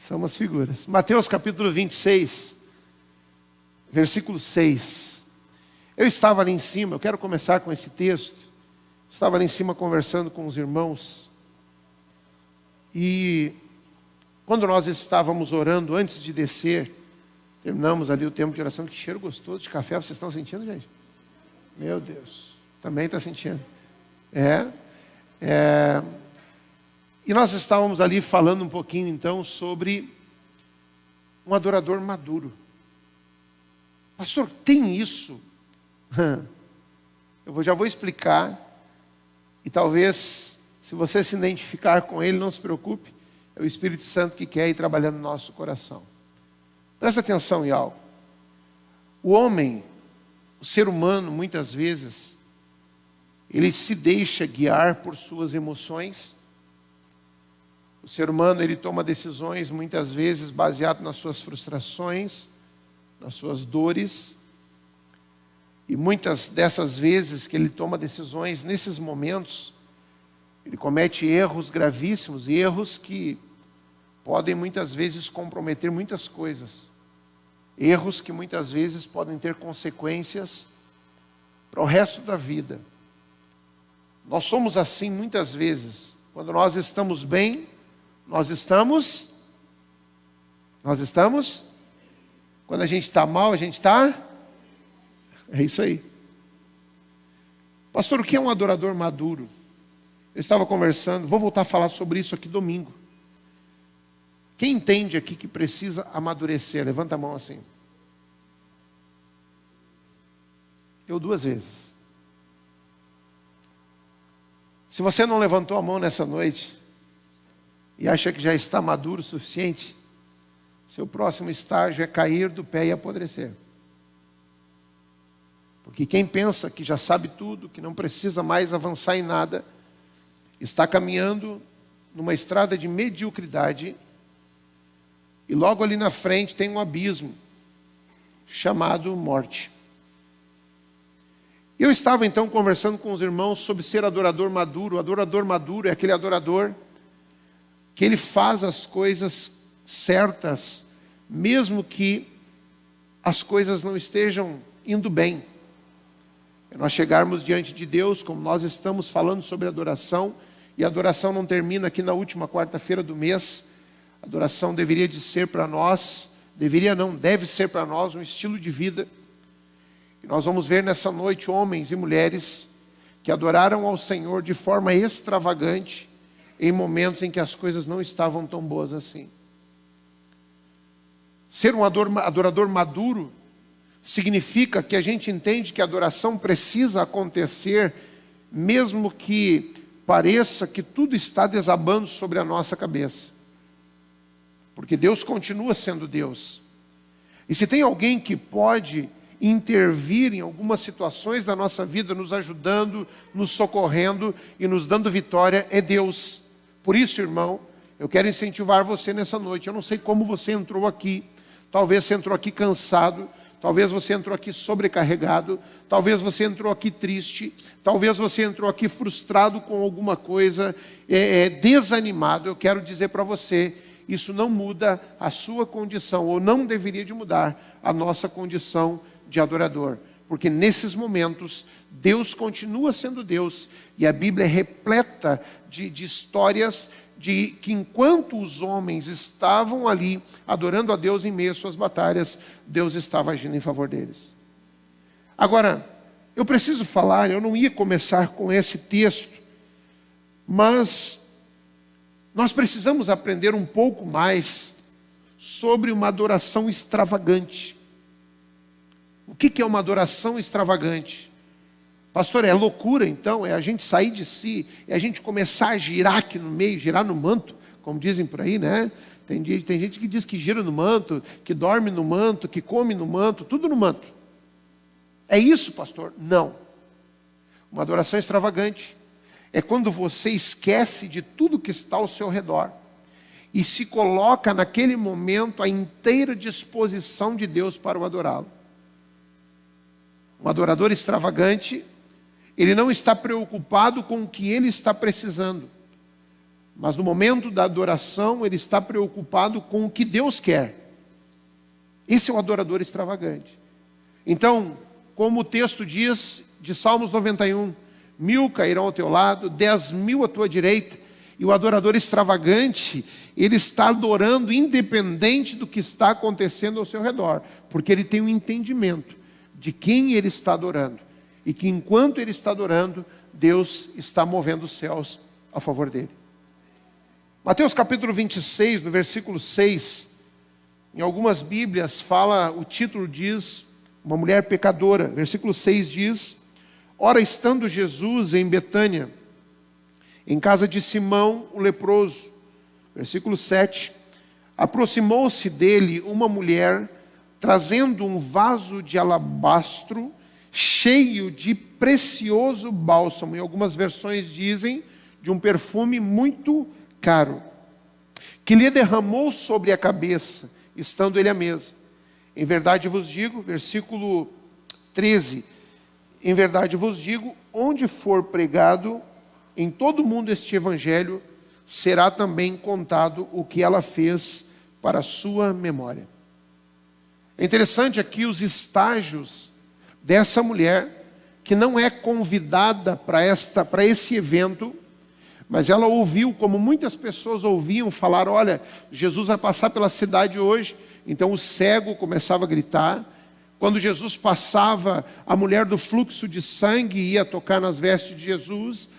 São umas figuras. Mateus capítulo 26, versículo 6. Eu estava ali em cima, eu quero começar com esse texto. Estava ali em cima conversando com os irmãos. E quando nós estávamos orando antes de descer, terminamos ali o tempo de oração. Que cheiro gostoso de café, vocês estão sentindo, gente? Meu Deus, também está sentindo. E nós estávamos ali falando um pouquinho então sobre um adorador maduro. Pastor, tem isso? Eu já vou explicar. E talvez, se você se identificar com ele, não se preocupe. É o Espírito Santo que quer ir trabalhando no nosso coração. Presta atenção em algo. O homem, o ser humano, muitas vezes, ele se deixa guiar por suas emoções. O ser humano, ele toma decisões, muitas vezes, baseado nas suas frustrações, nas suas dores. E muitas dessas vezes que ele toma decisões, nesses momentos, ele comete erros gravíssimos, erros que podem muitas vezes comprometer muitas coisas. Erros que muitas vezes podem ter consequências para o resto da vida. Nós somos assim muitas vezes. Quando nós estamos bem, nós estamos? Quando a gente está mal, a gente está? É isso aí. Pastor, o que é um adorador maduro? Eu estava conversando, vou voltar a falar sobre isso aqui domingo. Quem entende aqui que precisa amadurecer? Levanta a mão assim. Eu 2 vezes. Se você não levantou a mão nessa noite e acha que já está maduro o suficiente, seu próximo estágio é cair do pé e apodrecer. Porque quem pensa que já sabe tudo, que não precisa mais avançar em nada, está caminhando numa estrada de mediocridade e logo ali na frente tem um abismo chamado morte. Eu estava então conversando com os irmãos sobre ser adorador maduro. O adorador maduro é aquele adorador que ele faz as coisas certas, mesmo que as coisas não estejam indo bem. É nós chegarmos diante de Deus, como nós estamos falando sobre adoração, e a adoração não termina aqui na última quarta-feira do mês. A adoração deveria de ser para nós, deve ser para nós um estilo de vida. E nós vamos ver nessa noite homens e mulheres que adoraram ao Senhor de forma extravagante, em momentos em que as coisas não estavam tão boas assim. Ser um adorador maduro significa que a gente entende que a adoração precisa acontecer, mesmo que pareça que tudo está desabando sobre a nossa cabeça. Porque Deus continua sendo Deus. E se tem alguém que pode intervir em algumas situações da nossa vida, nos ajudando, nos socorrendo e nos dando vitória, é Deus. Por isso, irmão, eu quero incentivar você nessa noite. Eu não sei como você entrou aqui. Talvez você entrou aqui cansado. Talvez você entrou aqui sobrecarregado. Talvez você entrou aqui triste. Talvez você entrou aqui frustrado com alguma coisa, desanimado. Eu quero dizer para você, isso não muda a sua condição, ou não deveria de mudar a nossa condição de adorador. Porque nesses momentos, Deus continua sendo Deus. E a Bíblia é repleta de histórias de que enquanto os homens estavam ali adorando a Deus em meio às suas batalhas, Deus estava agindo em favor deles. Agora, eu preciso falar, eu não ia começar com esse texto, mas nós precisamos aprender um pouco mais sobre uma adoração extravagante. O que é uma adoração extravagante? Pastor, é loucura então? É a gente sair de si, é a gente começar a girar aqui no meio, girar no manto, como dizem por aí, né? Tem gente que diz que gira no manto, que dorme no manto, que come no manto, tudo no manto. É isso, pastor? Não. Uma adoração extravagante é quando você esquece de tudo que está ao seu redor e se coloca naquele momento à inteira disposição de Deus para o adorá-lo. Um adorador extravagante, ele não está preocupado com o que ele está precisando, Mas no momento da adoração, ele está preocupado com o que Deus quer. Esse é o adorador extravagante. Então, como o texto diz de Salmos 91, 1000 cairão ao teu lado, 10.000 à tua direita, e o adorador extravagante, ele está adorando independente do que está acontecendo ao seu redor, porque ele tem um entendimento de quem ele está adorando, e que enquanto ele está adorando, Deus está movendo os céus a favor dele. Mateus capítulo 26, no versículo 6, em algumas Bíblias fala, o título diz, uma mulher pecadora. Versículo 6 diz: ora, estando Jesus em Betânia, em casa de Simão, o leproso. Versículo 7, aproximou-se dele uma mulher, trazendo um vaso de alabastro, cheio de precioso bálsamo. Em algumas versões dizem, de um perfume muito caro, que lhe derramou sobre a cabeça, estando ele à mesa. Em verdade vos digo, versículo 13, em verdade vos digo, onde for pregado em todo o mundo este evangelho, será também contado o que ela fez para a sua memória. É interessante aqui os estágios dessa mulher, que não é convidada para esse evento, mas ela ouviu, como muitas pessoas ouviam falar, olha, Jesus vai passar pela cidade hoje. Então o cego começava a gritar. Quando Jesus passava, a mulher do fluxo de sangue ia tocar nas vestes de Jesus.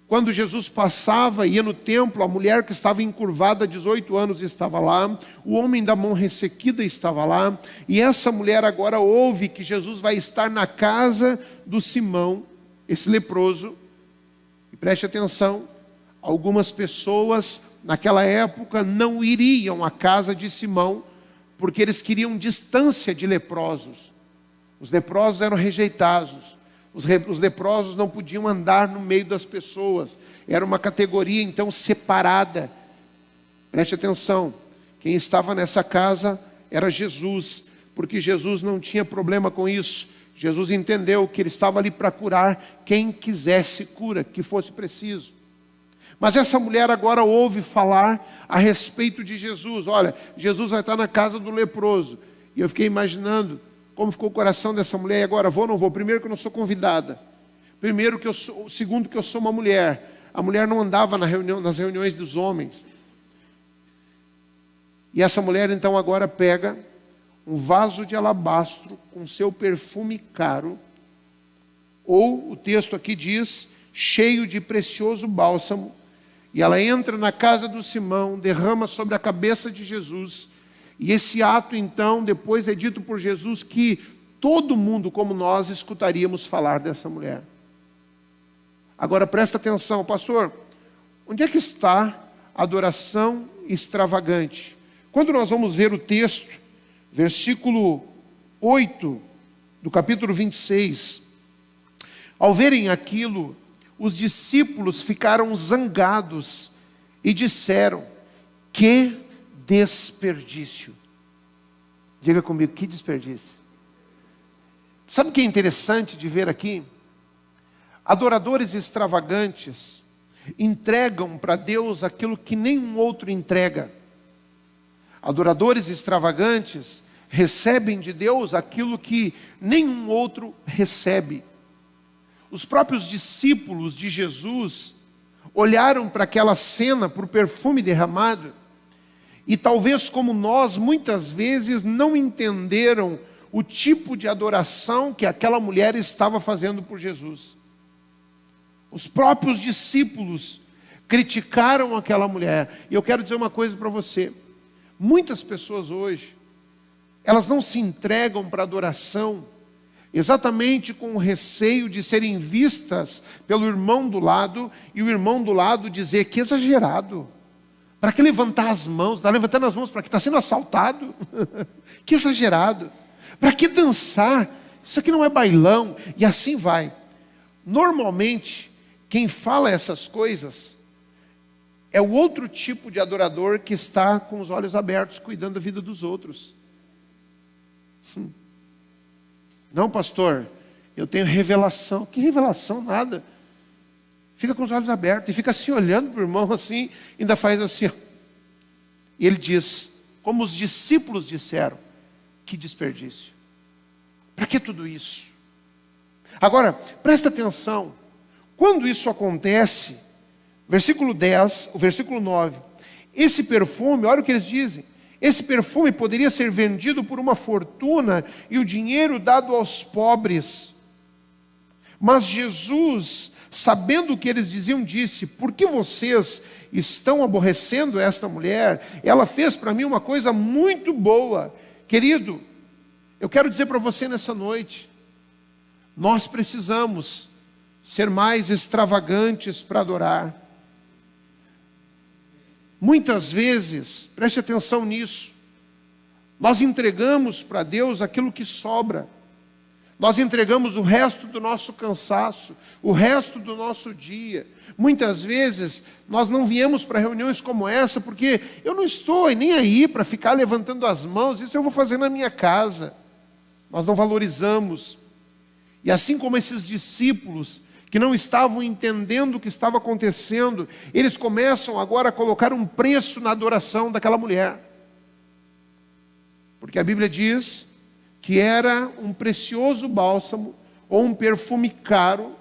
Quando Jesus passava, ia no templo, a mulher que estava encurvada há 18 anos estava lá. O homem da mão ressequida estava lá. E essa mulher agora ouve que Jesus vai estar na casa do Simão, esse leproso. E preste atenção, algumas pessoas naquela época não iriam à casa de Simão, porque eles queriam distância de leprosos. Os leprosos eram rejeitados. Os leprosos não podiam andar no meio das pessoas. Era uma categoria, então, separada. Preste atenção. Quem estava nessa casa era Jesus, porque Jesus não tinha problema com isso. Jesus entendeu que ele estava ali para curar quem quisesse cura, que fosse preciso. Mas essa mulher agora ouve falar a respeito de Jesus. Olha, Jesus vai estar na casa do leproso. E eu fiquei imaginando como ficou o coração dessa mulher. E agora, vou ou não vou? Primeiro que eu não sou convidada. Segundo que eu sou uma mulher. A mulher não andava nas reuniões dos homens. E essa mulher então agora pega um vaso de alabastro com seu perfume caro. Ou o texto aqui diz, cheio de precioso bálsamo. E ela entra na casa do Simão, derrama sobre a cabeça de Jesus. E esse ato, então, depois é dito por Jesus que todo mundo, como nós, escutaríamos falar dessa mulher. Agora, presta atenção, pastor, onde é que está a adoração extravagante? Quando nós vamos ver o texto, versículo 8 do capítulo 26, ao verem aquilo, os discípulos ficaram zangados e disseram, que desperdício. Diga comigo, que desperdício. Sabe o que é interessante de ver aqui? Adoradores extravagantes entregam para Deus aquilo que nenhum outro entrega. Adoradores extravagantes recebem de Deus aquilo que nenhum outro recebe. Os próprios discípulos de Jesus olharam para aquela cena, para o perfume derramado, e talvez como nós, muitas vezes, não entenderam o tipo de adoração que aquela mulher estava fazendo por Jesus. Os próprios discípulos criticaram aquela mulher. E eu quero dizer uma coisa para você. Muitas pessoas hoje, elas não se entregam para a adoração exatamente com o receio de serem vistas pelo irmão do lado, e o irmão do lado dizer que exagerado. Para que levantar as mãos? Está levantando as mãos para que está sendo assaltado? Que exagerado. Para que dançar? Isso aqui não é bailão. E assim vai. Normalmente, quem fala essas coisas é o outro tipo de adorador que está com os olhos abertos, cuidando da vida dos outros. Não, pastor, eu tenho revelação. Que revelação? Nada. fica com os olhos abertos e fica assim olhando para o irmão assim, ainda faz assim, ó. E ele diz, como os discípulos disseram, que desperdício. Para que tudo isso? Agora, presta atenção, quando isso acontece, versículo 10, o versículo 9, esse perfume, olha o que eles dizem, esse perfume poderia ser vendido por uma fortuna e o dinheiro dado aos pobres. Mas Jesus, sabendo o que eles diziam, disse, por que vocês estão aborrecendo esta mulher? Ela fez para mim uma coisa muito boa. Querido, eu quero dizer para você nessa noite, nós precisamos ser mais extravagantes para adorar. Muitas vezes, preste atenção nisso, nós entregamos para Deus aquilo que sobra. Nós entregamos o resto do nosso cansaço, o resto do nosso dia. Muitas vezes, nós não viemos para reuniões como essa, porque eu não estou nem aí para ficar levantando as mãos, isso eu vou fazer na minha casa. Nós não valorizamos. E assim como esses discípulos, que não estavam entendendo o que estava acontecendo, eles começam agora a colocar um preço na adoração daquela mulher. Porque a Bíblia diz que era um precioso bálsamo, ou um perfume caro,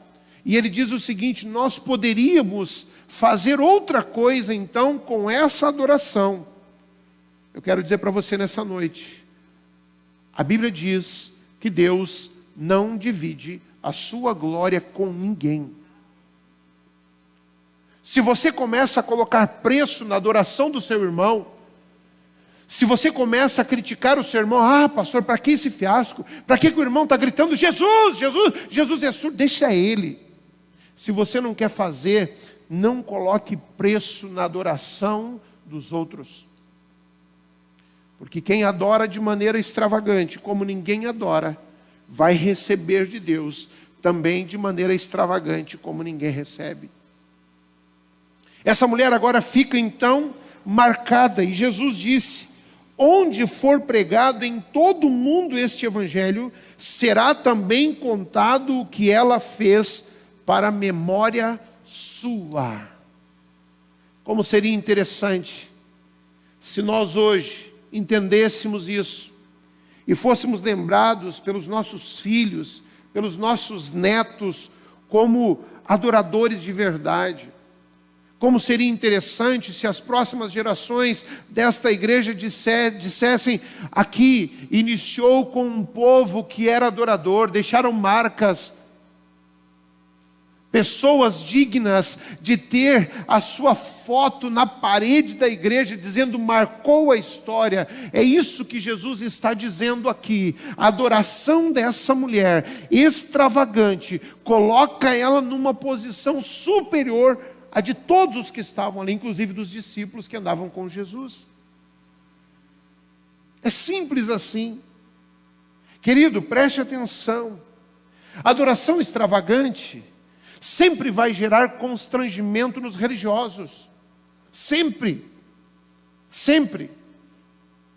e ele diz o seguinte, nós poderíamos fazer outra coisa então com essa adoração. Eu quero dizer para você nessa noite, a Bíblia diz que Deus não divide a sua glória com ninguém. Se você começa a colocar preço na adoração do seu irmão, se você começa a criticar o seu irmão, pastor, para que esse fiasco? Para que o irmão está gritando, Jesus, Jesus, Jesus é surdo? Deixa ele. Se você não quer fazer, não coloque preço na adoração dos outros. Porque quem adora de maneira extravagante, como ninguém adora, vai receber de Deus também de maneira extravagante, como ninguém recebe. Essa mulher agora fica então marcada, e Jesus disse, onde for pregado em todo o mundo este evangelho, será também contado o que ela fez para a memória sua. Como seria interessante se nós hoje entendêssemos isso, e fôssemos lembrados pelos nossos filhos, pelos nossos netos, como adoradores de verdade. Como seria interessante se as próximas gerações desta igreja dissessem, aqui iniciou com um povo que era adorador, deixaram marcas, pessoas dignas de ter a sua foto na parede da igreja, dizendo, marcou a história. É isso que Jesus está dizendo aqui. A adoração dessa mulher, extravagante, coloca ela numa posição superior à de todos os que estavam ali, inclusive dos discípulos que andavam com Jesus. É simples assim. Querido, preste atenção. A adoração extravagante sempre vai gerar constrangimento nos religiosos. Sempre. Sempre.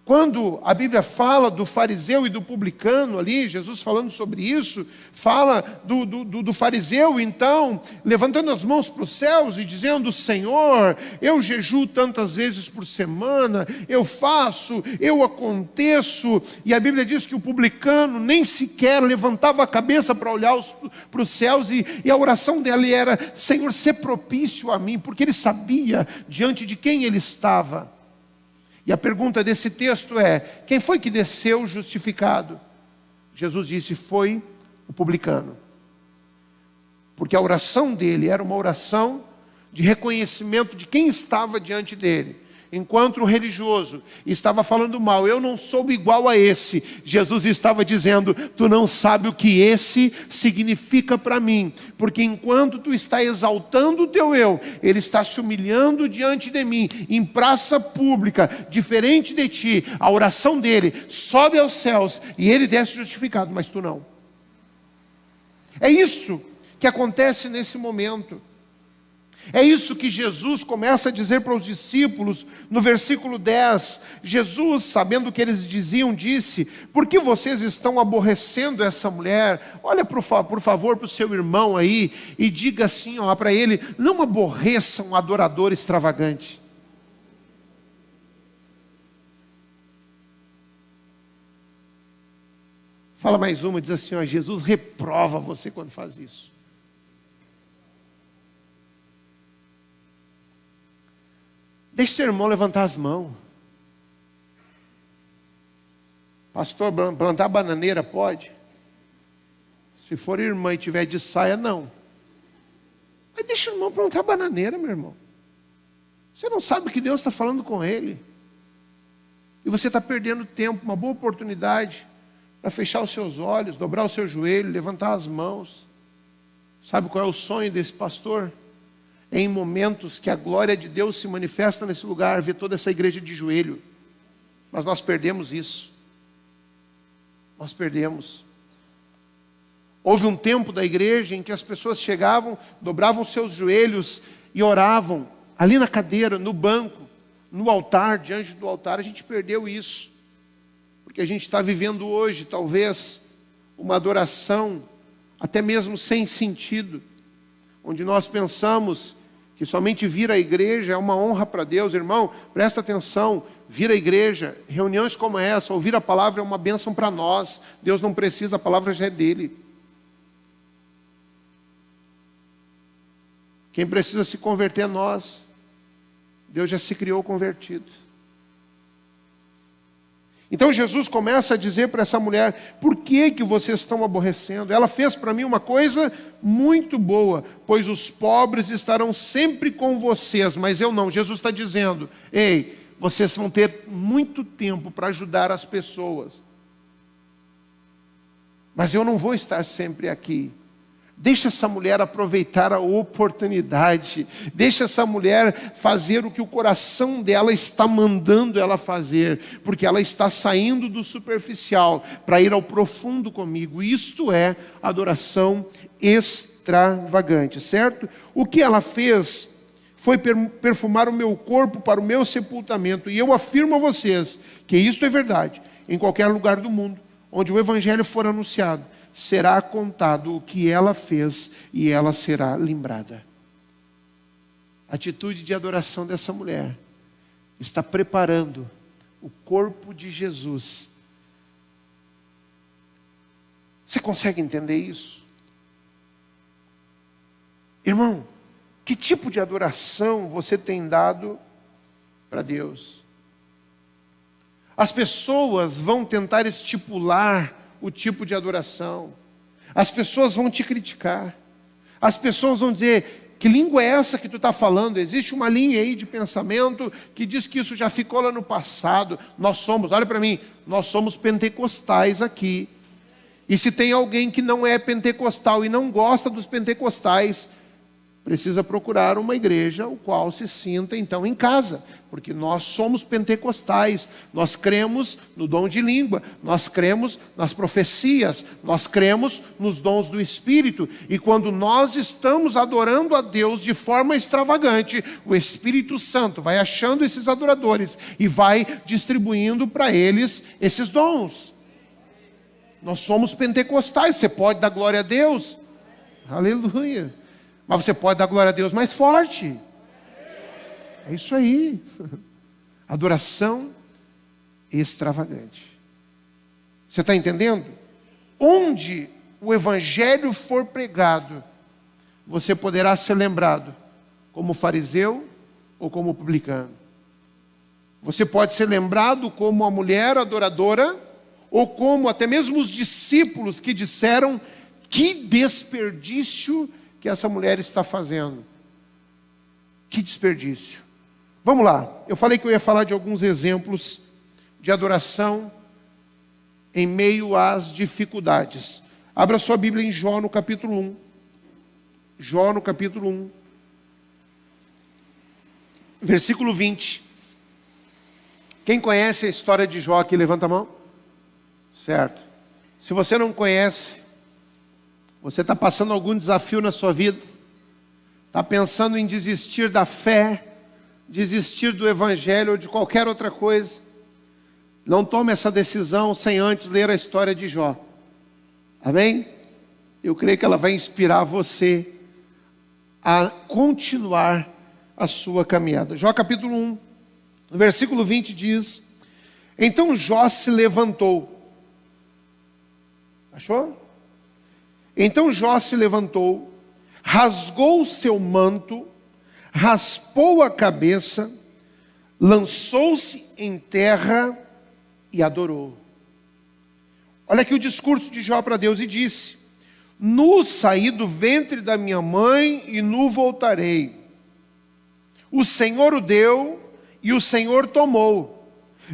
Quando a Bíblia fala do fariseu e do publicano ali, Jesus falando sobre isso, fala do fariseu então, levantando as mãos para os céus e dizendo, Senhor, eu jejuo tantas vezes por semana, eu faço, eu aconteço, e a Bíblia diz que o publicano nem sequer levantava a cabeça para olhar para os céus, e a oração dele era, Senhor, sê propício a mim, porque ele sabia diante de quem ele estava. E a pergunta desse texto é, quem foi que desceu justificado? Jesus disse, foi o publicano. Porque a oração dele era uma oração de reconhecimento de quem estava diante dele. Enquanto o religioso estava falando mal, eu não sou igual a esse. Jesus estava dizendo, tu não sabe o que esse significa para mim. Porque enquanto tu está exaltando o teu eu, ele está se humilhando diante de mim, em praça pública, diferente de ti. A oração dele sobe aos céus e ele desce justificado, mas tu não. É isso que acontece nesse momento. É isso que Jesus começa a dizer para os discípulos no versículo 10. Jesus, sabendo o que eles diziam, disse: por que vocês estão aborrecendo essa mulher? Olha por favor para o seu irmão aí e diga assim para ele: não aborreça um adorador extravagante. Fala mais uma, diz assim: Jesus reprova você quando faz isso. Deixe seu irmão levantar as mãos. Pastor, plantar bananeira pode? Se for irmã e tiver de saia, não. Mas deixa o irmão plantar bananeira, meu irmão. Você não sabe o que Deus está falando com ele. E você está perdendo tempo, uma boa oportunidade para fechar os seus olhos, dobrar o seu joelho, levantar as mãos. Sabe qual é o sonho desse pastor? Em momentos que a glória de Deus se manifesta nesse lugar, ver toda essa igreja de joelho. Mas nós perdemos isso. Nós perdemos. Houve um tempo da igreja em que as pessoas chegavam, dobravam seus joelhos e oravam, ali na cadeira, no banco, no altar, diante do altar. A gente perdeu isso. Porque a gente está vivendo hoje, talvez, uma adoração, até mesmo sem sentido, onde nós pensamos que somente vir à igreja é uma honra para Deus. Irmão, presta atenção, vir à igreja, reuniões como essa, ouvir a palavra é uma bênção para nós. Deus não precisa, a palavra já é dele. Quem precisa se converter é nós. Deus já se criou convertido. Então Jesus começa a dizer para essa mulher: por que vocês estão aborrecendo? Ela fez para mim uma coisa muito boa, pois os pobres estarão sempre com vocês, mas eu não. Jesus está dizendo: ei, vocês vão ter muito tempo para ajudar as pessoas, mas eu não vou estar sempre aqui. Deixa essa mulher aproveitar a oportunidade. Deixa essa mulher fazer o que o coração dela está mandando ela fazer. Porque ela está saindo do superficial para ir ao profundo comigo. Isto é adoração extravagante, certo? O que ela fez foi perfumar o meu corpo para o meu sepultamento. E eu afirmo a vocês que isto é verdade. Em qualquer lugar do mundo onde o evangelho for anunciado, será contado o que ela fez e ela será lembrada. A atitude de adoração dessa mulher está preparando o corpo de Jesus. Você consegue entender isso? Irmão, que tipo de adoração você tem dado para Deus? As pessoas vão tentar estipular o tipo de adoração. As pessoas vão te criticar. As pessoas vão dizer: que língua é essa que tu está falando? Existe uma linha aí de pensamento que diz que isso já ficou lá no passado. Nós somos, olha para mim, nós somos pentecostais aqui. E se tem alguém que não é pentecostal e não gosta dos pentecostais, precisa procurar uma igreja o qual se sinta então em casa, porque nós somos pentecostais, nós cremos no dom de língua, nós cremos nas profecias, nós cremos nos dons do Espírito, e quando nós estamos adorando a Deus de forma extravagante, o Espírito Santo vai achando esses adoradores e vai distribuindo para eles esses dons. Nós somos pentecostais, você pode dar glória a Deus, aleluia. Mas você pode dar glória a Deus mais forte. É isso aí. Adoração extravagante. Você está entendendo? Onde o evangelho for pregado, você poderá ser lembrado como fariseu ou como publicano. Você pode ser lembrado como a mulher adoradora, ou como até mesmo os discípulos que disseram: que desperdício que essa mulher está fazendo. Que desperdício. Vamos lá, eu falei que eu ia falar de alguns exemplos de adoração em meio às dificuldades. Abra sua Bíblia em Jó no capítulo 1. Jó no capítulo 1. Versículo 20. Quem conhece a história de Jó aqui, levanta a mão. Certo. Se você não conhece, você está passando algum desafio na sua vida, está pensando em desistir da fé, desistir do evangelho ou de qualquer outra coisa, não tome essa decisão sem antes ler a história de Jó. Amém? Eu creio que ela vai inspirar você a continuar a sua caminhada. Jó capítulo 1, no versículo 20 diz: então Jó se levantou. Achou? Então Jó se levantou, rasgou o seu manto, raspou a cabeça, lançou-se em terra e adorou. Olha aqui o discurso de Jó para Deus e disse: nu saí do ventre da minha mãe e nu voltarei. O Senhor o deu e o Senhor tomou.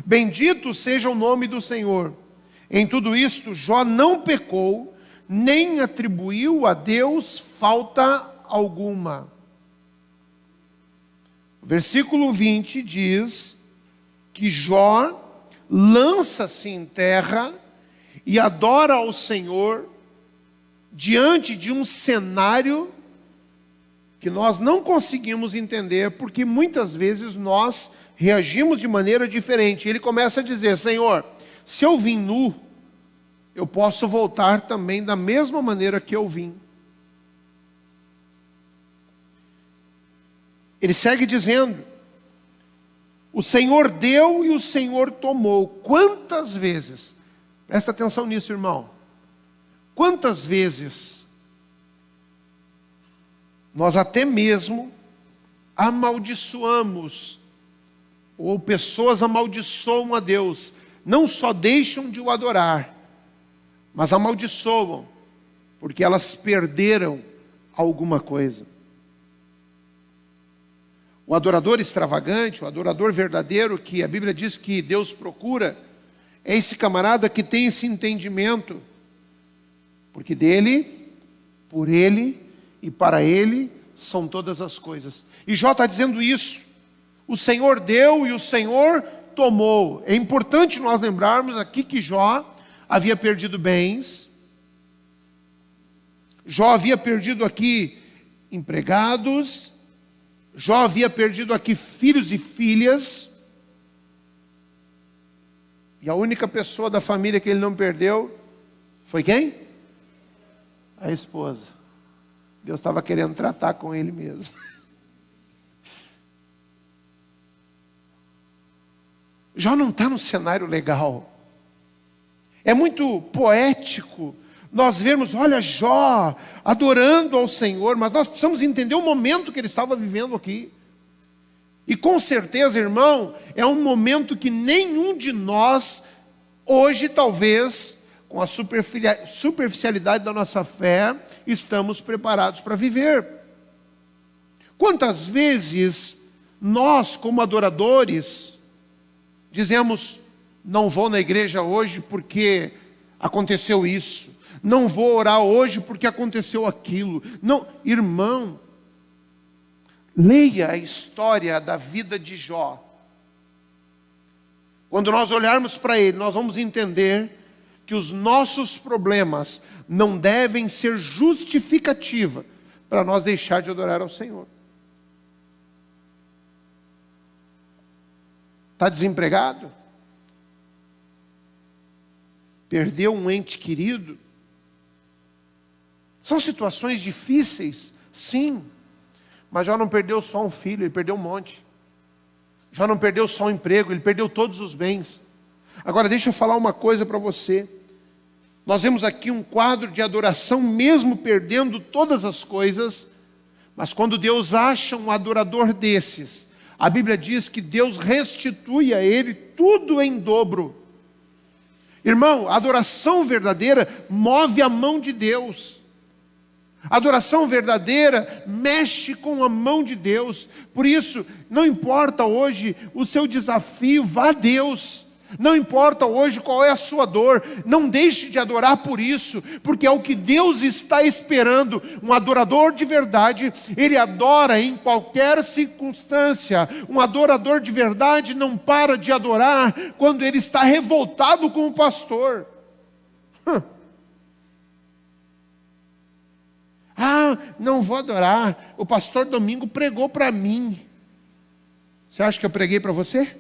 Bendito seja o nome do Senhor. Em tudo isto Jó não pecou, nem atribuiu a Deus falta alguma. Versículo 20 diz que Jó lança-se em terra e adora ao Senhor diante de um cenário que nós não conseguimos entender, porque muitas vezes nós reagimos de maneira diferente. Ele começa a dizer: Senhor, se eu vim nu, eu posso voltar também da mesma maneira que eu vim. Ele segue dizendo: o Senhor deu e o Senhor tomou. Quantas vezes, presta atenção nisso, irmão, quantas vezes nós até mesmo amaldiçoamos, ou pessoas amaldiçoam a Deus, não só deixam de o adorar, mas amaldiçoam, porque elas perderam alguma coisa. O adorador extravagante, o adorador verdadeiro, que a Bíblia diz que Deus procura, é esse camarada que tem esse entendimento, porque dele, por ele e para ele são todas as coisas. E Jó está dizendo isso: o Senhor deu e o Senhor tomou. É importante nós lembrarmos aqui que Jó havia perdido bens, Jó havia perdido aqui empregados, Jó havia perdido aqui filhos e filhas, e a única pessoa da família que ele não perdeu foi quem? A esposa. Deus estava querendo tratar com ele mesmo. Jó não está no cenário legal. É muito poético nós vermos, olha, Jó adorando ao Senhor, mas nós precisamos entender o momento que ele estava vivendo aqui. E com certeza, irmão, é um momento que nenhum de nós, hoje talvez, com a superficialidade da nossa fé, estamos preparados para viver. Quantas vezes nós, como adoradores, dizemos: não vou na igreja hoje porque aconteceu isso, não vou orar hoje porque aconteceu aquilo. Não, irmão, leia a história da vida de Jó. Quando nós olharmos para ele, nós vamos entender que os nossos problemas não devem ser justificativa para nós deixar de adorar ao Senhor. Está desempregado? Perdeu um ente querido? São situações difíceis, sim, mas Jó não perdeu só um filho, ele perdeu um monte. Jó não perdeu só um emprego, ele perdeu todos os bens. Agora deixa eu falar uma coisa para você. Nós vemos aqui um quadro de adoração, mesmo perdendo todas as coisas, mas quando Deus acha um adorador desses, a Bíblia diz que Deus restitui a ele tudo em dobro. Irmão, a adoração verdadeira move a mão de Deus. A adoração verdadeira mexe com a mão de Deus. Por isso, não importa hoje o seu desafio, vá a Deus. Não importa hoje qual é a sua dor, não deixe de adorar por isso, porque é o que Deus está esperando. Um adorador de verdade, ele adora em qualquer circunstância. Um adorador de verdade não para de adorar quando ele está revoltado com o pastor. Ah, não vou adorar. O pastor Domingo pregou para mim. Você acha que eu preguei para você?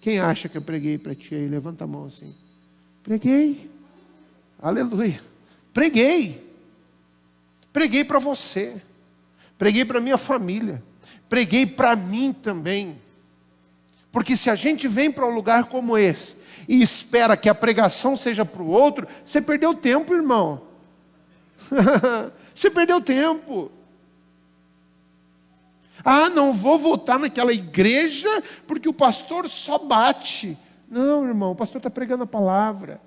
Quem acha que eu preguei para ti aí? Levanta a mão assim. Preguei. Aleluia. Preguei. Preguei para você. Preguei para minha família. Preguei para mim também. Porque se a gente vem para um lugar como esse e espera que a pregação seja para o outro, você perdeu tempo, irmão. Você perdeu tempo. Ah, não vou voltar naquela igreja porque o pastor só bate. Não, irmão, o pastor está pregando a palavra.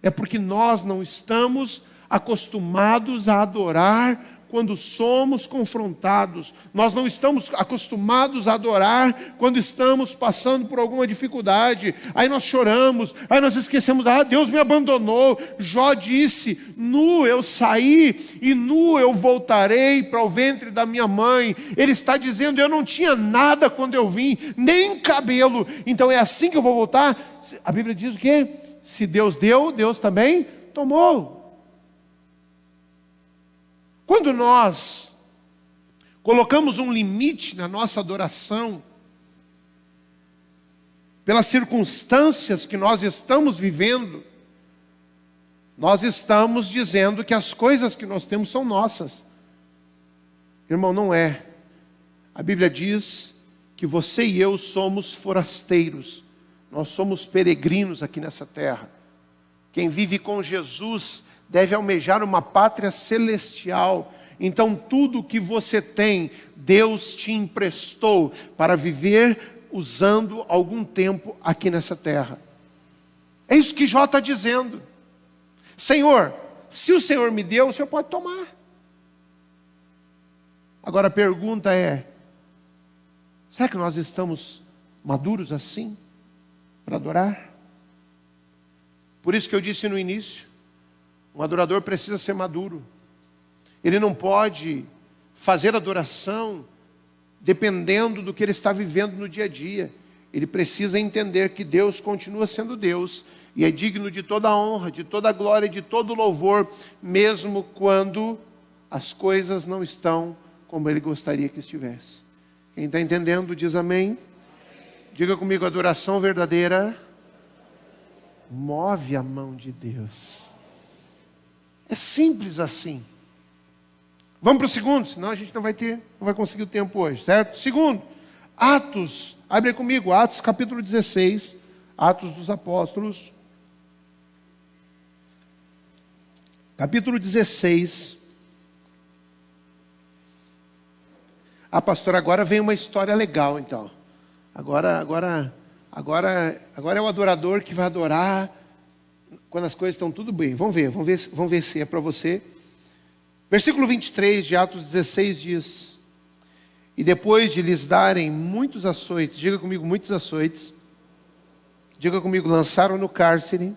É porque nós não estamos acostumados a adorar quando somos confrontados. Nós não estamos acostumados a adorar quando estamos passando por alguma dificuldade. Aí nós choramos, aí nós esquecemos, Deus me abandonou. Jó disse, nu eu saí e nu eu voltarei para o ventre da minha mãe. Ele está dizendo, eu não tinha nada quando eu vim, nem cabelo. Então é assim que eu vou voltar? A Bíblia diz o quê? Se Deus deu, Deus também tomou. Quando nós colocamos um limite na nossa adoração, pelas circunstâncias que nós estamos vivendo, nós estamos dizendo que as coisas que nós temos são nossas. Irmão, não é. A Bíblia diz que você e eu somos forasteiros. Nós somos peregrinos aqui nessa terra. Quem vive com Jesus deve almejar uma pátria celestial. Então tudo que você tem, Deus te emprestou para viver usando algum tempo aqui nessa terra. É isso que Jó está dizendo. Senhor, se o Senhor me deu, o Senhor pode tomar. Agora a pergunta é, será que nós estamos maduros assim para adorar? Por isso que eu disse no início, um adorador precisa ser maduro. Ele não pode fazer adoração dependendo do que ele está vivendo no dia a dia. Ele precisa entender que Deus continua sendo Deus e é digno de toda a honra, de toda a glória, de todo o louvor, mesmo quando as coisas não estão como ele gostaria que estivesse. Quem está entendendo diz amém. Diga comigo, adoração verdadeira move a mão de Deus. É simples assim. Vamos para o segundo, senão a gente não vai conseguir o tempo hoje, certo? Segundo, Atos, abre aí comigo, Atos capítulo 16, Atos dos Apóstolos, capítulo 16. Pastor, agora vem uma história legal então. Agora é o adorador que vai adorar quando as coisas estão tudo bem. Vamos ver se é para você. Versículo 23 de Atos 16 diz: e depois de lhes darem muitos açoites, diga comigo, muitos açoites, diga comigo, lançaram no cárcere,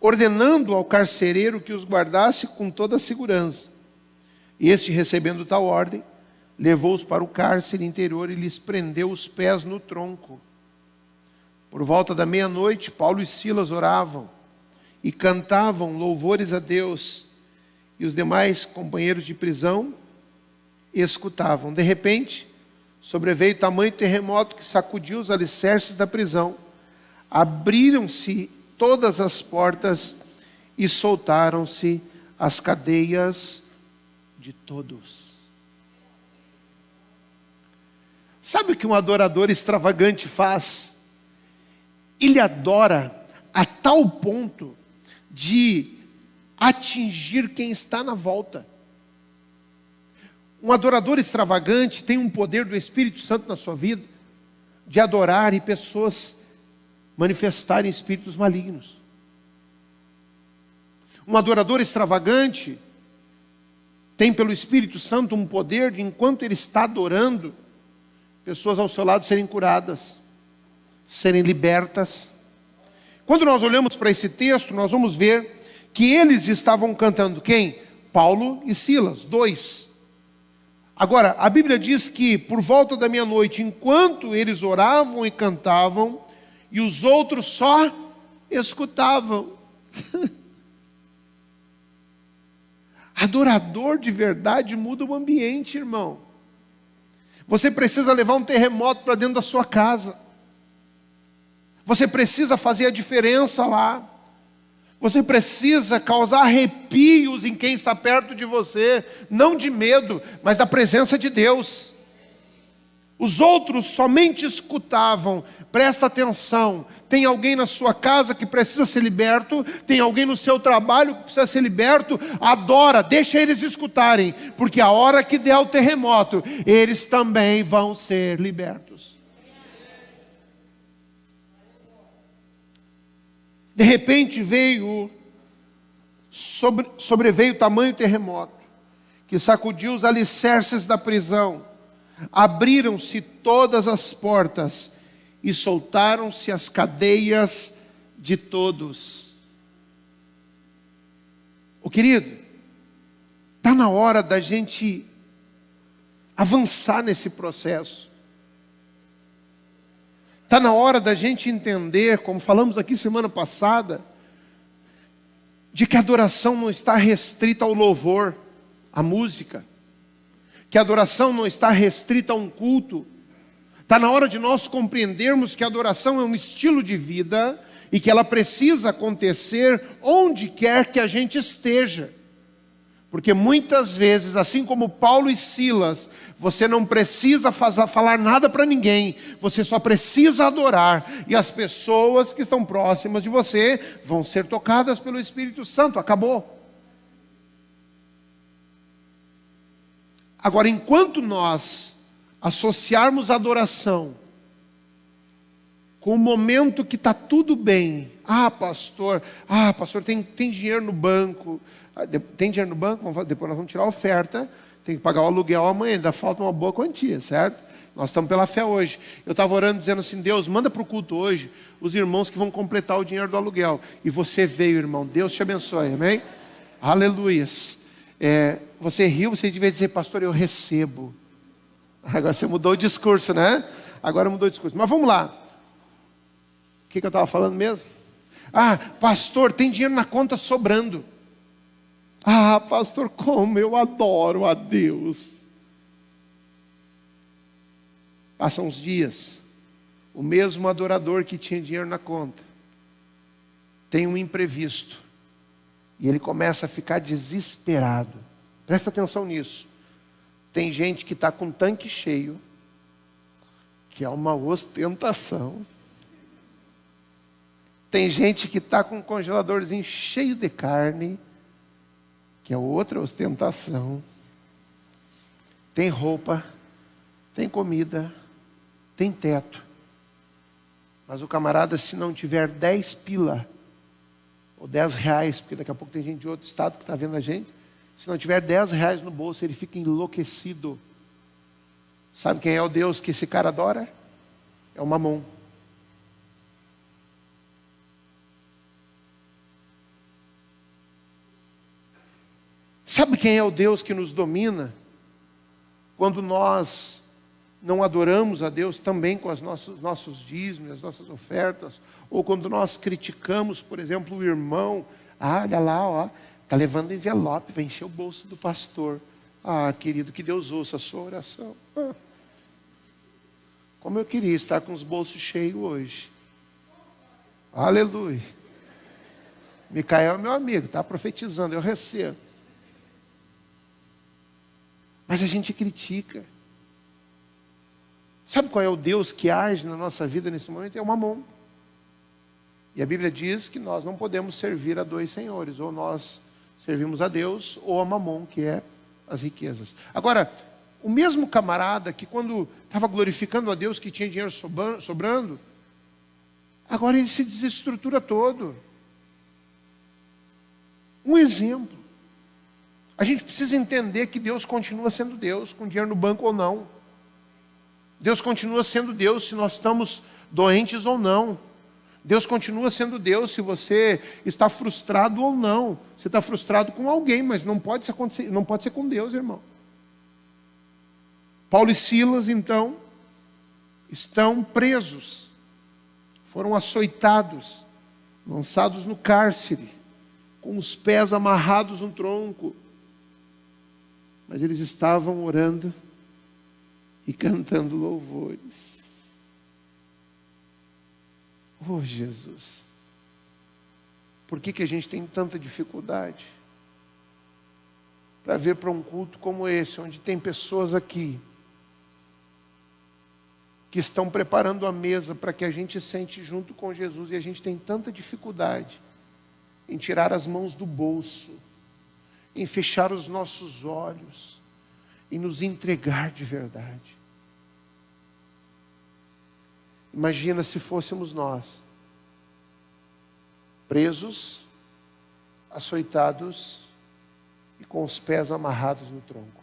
ordenando ao carcereiro que os guardasse com toda a segurança. E este, recebendo tal ordem, levou-os para o cárcere interior e lhes prendeu os pés no tronco. Por volta da meia-noite, Paulo e Silas oravam e cantavam louvores a Deus, e os demais companheiros de prisão escutavam. De repente, sobreveio tamanho terremoto que sacudiu os alicerces da prisão. Abriram-se todas as portas e soltaram-se as cadeias de todos. Sabe o que um adorador extravagante faz? Ele adora a tal ponto de atingir quem está na volta. Um adorador extravagante tem um poder do Espírito Santo na sua vida de adorar e pessoas manifestarem espíritos malignos. Um adorador extravagante tem pelo Espírito Santo um poder de, enquanto ele está adorando, pessoas ao seu lado serem curadas, serem libertas. Quando nós olhamos para esse texto, nós vamos ver que eles estavam cantando quem? Paulo e Silas, dois. Agora, a Bíblia diz que por volta da meia-noite, enquanto eles oravam e cantavam, e os outros só escutavam. Adorador de verdade muda o ambiente, irmão. Você precisa levar um terremoto para dentro da sua casa. Você precisa fazer a diferença lá. Você precisa causar arrepios em quem está perto de você, não de medo, mas da presença de Deus. Os outros somente escutavam. Presta atenção, tem alguém na sua casa que precisa ser liberto, tem alguém no seu trabalho que precisa ser liberto, adora, deixa eles escutarem, porque a hora que der o terremoto, eles também vão ser libertos. De repente sobreveio tamanho terremoto, que sacudiu os alicerces da prisão, abriram-se todas as portas e soltaram-se as cadeias de todos. Ô querido, está na hora da gente avançar nesse processo. Está na hora da gente entender, como falamos aqui semana passada, de que a adoração não está restrita ao louvor, à música. Que a adoração não está restrita a um culto. Está na hora de nós compreendermos que a adoração é um estilo de vida e que ela precisa acontecer onde quer que a gente esteja. Porque muitas vezes, assim como Paulo e Silas, você não precisa falar nada para ninguém, você só precisa adorar, e as pessoas que estão próximas de você vão ser tocadas pelo Espírito Santo, acabou. Agora, enquanto nós associarmos a adoração com o momento que está tudo bem, pastor, tem dinheiro no banco. Tem dinheiro no banco? Depois nós vamos tirar a oferta, tem que pagar o aluguel amanhã, ainda falta uma boa quantia, certo? Nós estamos pela fé hoje. Eu estava orando dizendo assim, Deus, manda para o culto hoje os irmãos que vão completar o dinheiro do aluguel. E você veio, irmão, Deus te abençoe, amém? Aleluias. Você riu, você devia dizer, pastor, eu recebo. Agora você mudou o discurso, né? Agora mudou o discurso. Mas vamos lá. O que eu estava falando mesmo? Pastor, tem dinheiro na conta sobrando. Pastor, como eu adoro a Deus. Passam uns dias, o mesmo adorador que tinha dinheiro na conta tem um imprevisto e ele começa a ficar desesperado. Presta atenção nisso. Tem gente que está com tanque cheio, que é uma ostentação. Tem gente que está com um congeladorzinho cheio de carne, que é outra ostentação. Tem roupa, tem comida, tem teto. Mas o camarada, se não tiver 10 pila, ou 10 reais, porque daqui a pouco tem gente de outro estado que está vendo a gente, se não tiver 10 reais no bolso, ele fica enlouquecido. Sabe quem é o Deus que esse cara adora? É o Mamon. Sabe quem é o Deus que nos domina? Quando nós não adoramos a Deus também com os nossos dízimos, as nossas ofertas, ou quando nós criticamos, por exemplo, o irmão, olha lá, está levando envelope, vai encher o bolso do pastor. Querido, que Deus ouça a sua oração. Como eu queria estar com os bolsos cheios hoje. Aleluia. Micael é meu amigo, está profetizando, eu recebo. Mas a gente critica. Sabe qual é o Deus que age na nossa vida nesse momento? É o Mamon. E a Bíblia diz que nós não podemos servir a dois senhores. Ou nós servimos a Deus, ou a Mamon, que é as riquezas. Agora, o mesmo camarada que quando estava glorificando a Deus que tinha dinheiro sobrando, agora ele se desestrutura todo. Um exemplo. A gente precisa entender que Deus continua sendo Deus, com dinheiro no banco ou não. Deus continua sendo Deus se nós estamos doentes ou não. Deus continua sendo Deus se você está frustrado ou não. Você está frustrado com alguém, mas não pode ser com Deus, irmão. Paulo e Silas, então, estão presos. Foram açoitados, lançados no cárcere, com os pés amarrados no tronco. mas eles estavam orando e cantando louvores. Oh, Jesus! Por que a gente tem tanta dificuldade para vir para um culto como esse, onde tem pessoas aqui que estão preparando a mesa para que a gente sente junto com Jesus, e a gente tem tanta dificuldade em tirar as mãos do bolso, em fechar os nossos olhos, em nos entregar de verdade. Imagina se fôssemos nós, presos, açoitados e com os pés amarrados no tronco.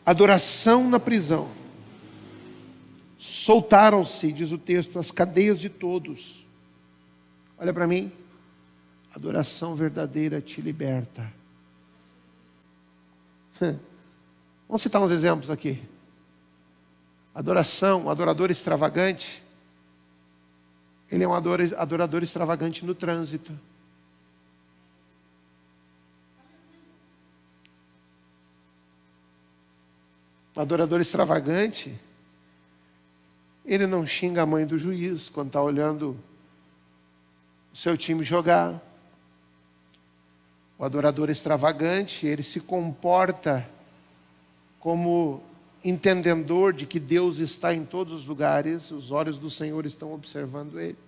Adoração na prisão. Soltaram-se, diz o texto, as cadeias de todos. Olha para mim. Adoração verdadeira te liberta. Vamos citar uns exemplos aqui. Adoração, um adorador extravagante. Ele é um adorador extravagante no trânsito. Um adorador extravagante, ele não xinga a mãe do juiz quando está olhando o seu time jogar. O adorador extravagante, ele se comporta como entendedor de que Deus está em todos os lugares, os olhos do Senhor estão observando ele.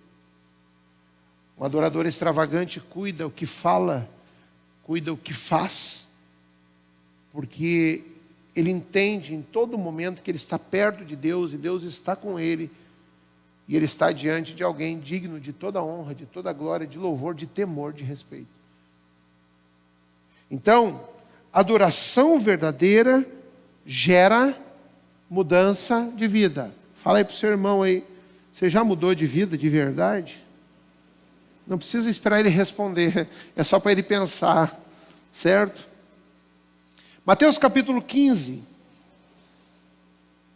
O adorador extravagante cuida o que fala, cuida o que faz, porque ele entende em todo momento que ele está perto de Deus e Deus está com ele, e ele está diante de alguém digno de toda honra, de toda glória, de louvor, de temor, de respeito. Então, adoração verdadeira gera mudança de vida. Fala aí para o seu irmão aí, você já mudou de vida de verdade? Não precisa esperar ele responder, é só para ele pensar, certo? Mateus capítulo 15,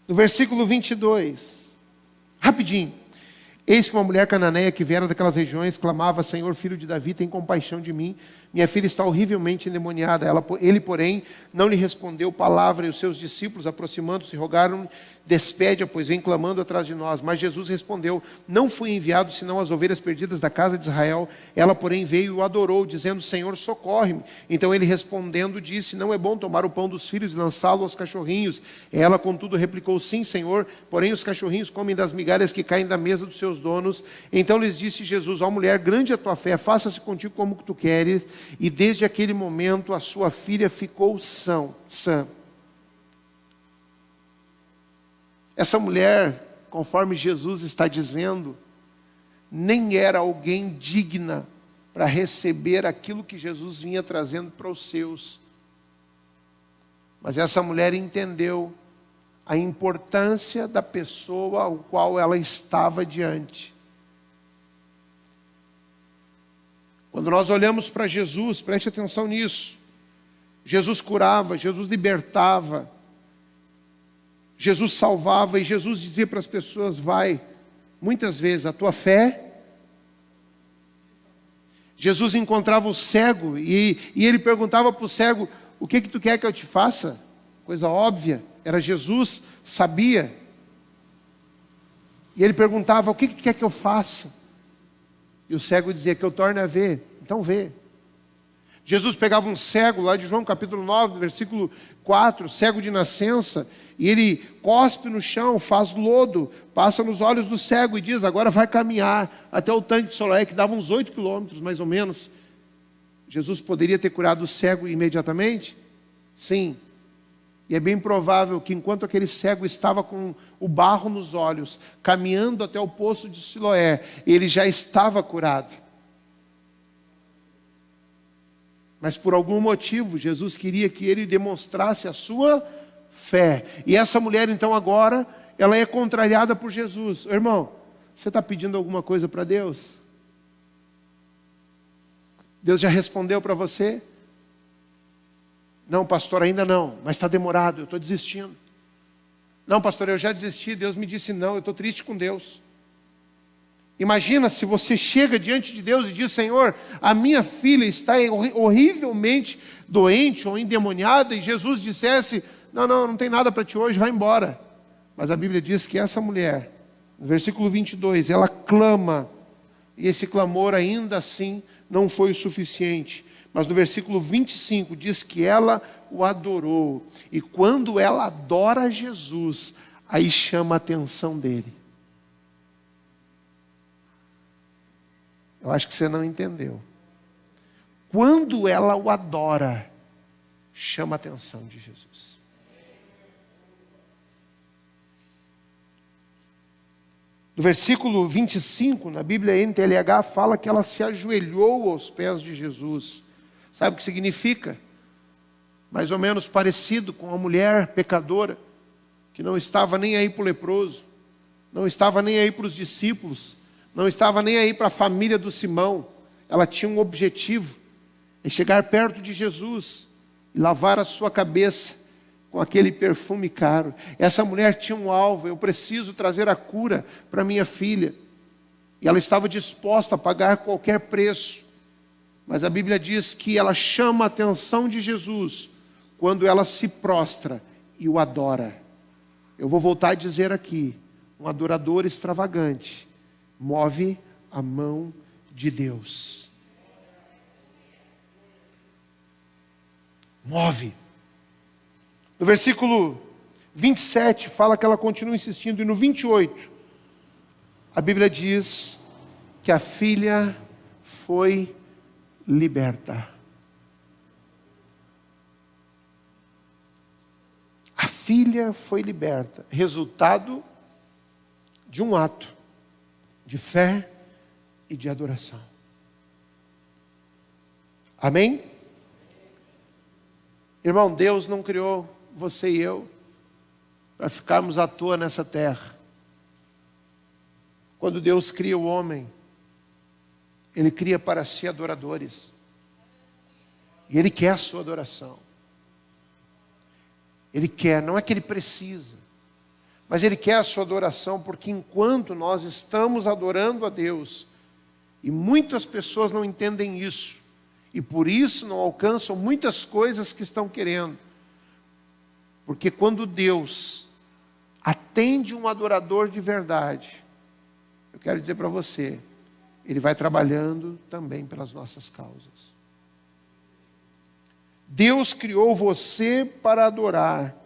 no versículo 22, rapidinho. Eis que uma mulher cananeia que viera daquelas regiões clamava: Senhor, filho de Davi, tem compaixão de mim. Minha filha está horrivelmente endemoniada. Ele, porém, não lhe respondeu palavra, e os seus discípulos, aproximando-se, rogaram: despede-a, pois vem clamando atrás de nós. Mas Jesus respondeu: não fui enviado senão as ovelhas perdidas da casa de Israel. Ela, porém, veio e o adorou, dizendo: Senhor, socorre-me. Então ele respondendo disse: não é bom tomar o pão dos filhos e lançá-lo aos cachorrinhos. Ela, contudo, replicou: sim, Senhor, porém os cachorrinhos comem das migalhas que caem da mesa dos seus donos. Então lhes disse Jesus: ó mulher, grande é a tua fé, faça-se contigo como tu queres. E desde aquele momento a sua filha ficou sã. Essa mulher, conforme Jesus está dizendo, nem era alguém digna para receber aquilo que Jesus vinha trazendo para os seus. Mas essa mulher entendeu a importância da pessoa ao qual ela estava diante. Quando nós olhamos para Jesus, preste atenção nisso. Jesus curava, Jesus libertava, Jesus salvava, e Jesus dizia para as pessoas: vai, muitas vezes, a tua fé. Jesus encontrava o cego e ele perguntava para o cego: o que tu quer que eu te faça? Coisa óbvia, era Jesus, sabia. E ele perguntava: o que tu quer que eu faça? E o cego dizia: que eu torne a ver. Então vê. Jesus pegava um cego, lá de João capítulo 9, versículo 4, cego de nascença, e ele cospe no chão, faz lodo, passa nos olhos do cego e diz: agora vai caminhar até o tanque de Siloé, que dava uns 8 quilômetros mais ou menos. Jesus poderia ter curado o cego imediatamente? Sim. E é bem provável que enquanto aquele cego estava com o barro nos olhos, caminhando até o poço de Siloé, ele já estava curado. Mas por algum motivo, Jesus queria que ele demonstrasse a sua fé. E essa mulher, então, agora, ela é contrariada por Jesus. Irmão, você está pedindo alguma coisa para Deus? Deus já respondeu para você? Não, pastor, ainda não, mas está demorado, eu estou desistindo. Não, pastor, eu já desisti, Deus me disse não, eu estou triste com Deus. Imagina se você chega diante de Deus e diz: Senhor, a minha filha está horrivelmente doente ou endemoniada, e Jesus dissesse: não tem nada para ti hoje, vai embora. Mas a Bíblia diz que essa mulher, no versículo 22, ela clama, e esse clamor ainda assim não foi o suficiente. Mas no versículo 25 diz que ela o adorou, e quando ela adora Jesus, aí chama a atenção dele. Eu acho que você não entendeu. Quando ela o adora, chama a atenção de Jesus. No versículo 25, na Bíblia NTLH, fala que ela se ajoelhou aos pés de Jesus. Sabe o que significa? Mais ou menos parecido com a mulher pecadora, que não estava nem aí para o leproso, não estava nem aí para os discípulos, não estava nem aí para a família do Simão. Ela tinha um objetivo, é chegar perto de Jesus e lavar a sua cabeça com aquele perfume caro. Essa mulher tinha um alvo: eu preciso trazer a cura para minha filha. E ela estava disposta a pagar qualquer preço. Mas a Bíblia diz que ela chama a atenção de Jesus quando ela se prostra e o adora. Eu vou voltar a dizer aqui: um adorador extravagante move a mão de Deus. Move. No versículo 27 fala que ela continua insistindo, e no 28 a Bíblia diz que a filha foi liberta. A filha foi liberta, resultado de um ato de fé e de adoração. Amém? Irmão, Deus não criou você e eu para ficarmos à toa nessa terra. Quando Deus cria o homem, Ele cria para si adoradores. E Ele quer a sua adoração. Ele quer, não é que Ele precisa, mas Ele quer a sua adoração, porque enquanto nós estamos adorando a Deus, e muitas pessoas não entendem isso, e por isso não alcançam muitas coisas que estão querendo. Porque quando Deus atende um adorador de verdade, eu quero dizer para você, Ele vai trabalhando também pelas nossas causas. Deus criou você para adorar.